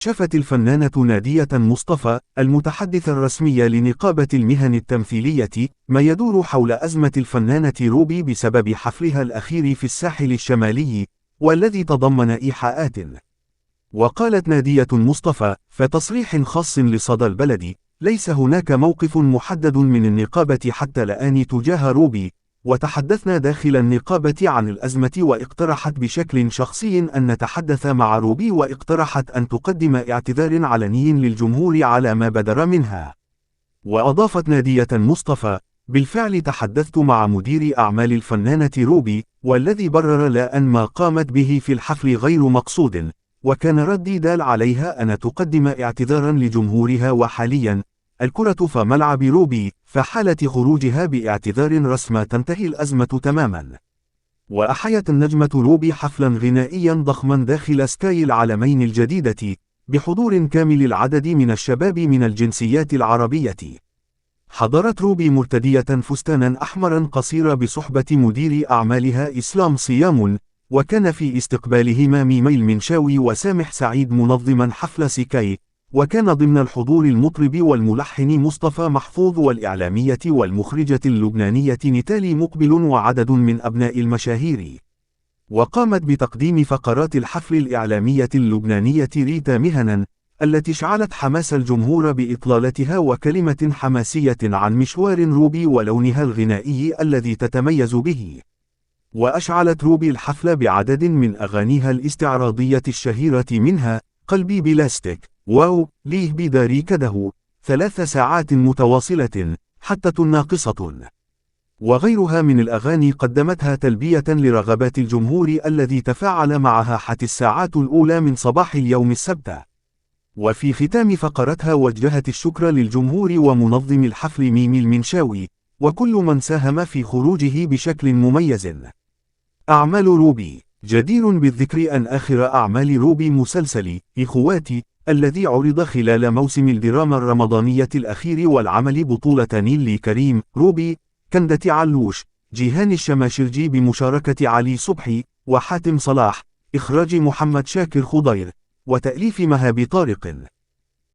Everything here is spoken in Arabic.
كشفت الفنانة نادية مصطفى المتحدثة الرسمية لنقابة المهن التمثيلية ما يدور حول أزمة الفنانة روبي بسبب حفلها الأخير في الساحل الشمالي والذي تضمن إيحاءات. وقالت نادية مصطفى في تصريح خاص لصدى البلد: ليس هناك موقف محدد من النقابة حتى الآن تجاه روبي، وتحدثنا داخل النقابة عن الأزمة واقترحت بشكل شخصي أن نتحدث مع روبي واقترحت أن تقدم اعتذار علني للجمهور على ما بدر منها. وأضافت نادية مصطفى: بالفعل تحدثت مع مدير أعمال الفنانة روبي والذي برر لا أن ما قامت به في الحفل غير مقصود، وكان ردي دال عليها أن تقدم اعتذارا لجمهورها، وحاليا الكرة في ملعب روبي، فحالة خروجها باعتذار رسمى تنتهي الأزمة تماما. وأحيت النجمة روبي حفلا غنائيا ضخما داخل سكاي العالمين الجديدة بحضور كامل العدد من الشباب من الجنسيات العربية. حضرت روبي مرتدية فستانا أحمرا قصير بصحبة مدير أعمالها إسلام صيام، وكان في استقبالهما ميمي المنشاوي وسامح سعيد منظما حفل سكاي، وكان ضمن الحضور المطرب والملحن مصطفى محفوظ والإعلامية والمخرجة اللبنانية نتالي مقبل وعدد من أبناء المشاهير. وقامت بتقديم فقرات الحفل الإعلامية اللبنانية ريتا مهنا التي اشعلت حماس الجمهور بإطلالتها وكلمة حماسية عن مشوار روبي ولونها الغنائي الذي تتميز به. وأشعلت روبي الحفل بعدد من أغانيها الاستعراضية الشهيرة، منها قلبي بلاستيك، واو، ليه بداري كده، 3 ساعات متواصلة، حتى ناقصة، وغيرها من الأغاني قدمتها تلبية لرغبات الجمهور الذي تفاعل معها حتى الساعات الأولى من صباح اليوم السبت. وفي ختام فقرتها وجهت الشكر للجمهور ومنظم الحفل ميمي المنشاوي وكل من ساهم في خروجه بشكل مميز. أعمال روبي: جدير بالذكر أن آخر أعمال روبي مسلسل إخواتي الذي عرض خلال موسم الدراما الرمضانية الأخير والعمل بطولة نيلي كريم، روبي، كندة علوش، جيهان الشماشرجي بمشاركة علي صبحي وحاتم صلاح، إخراج محمد شاكر خضير، وتأليف مهاب طارق.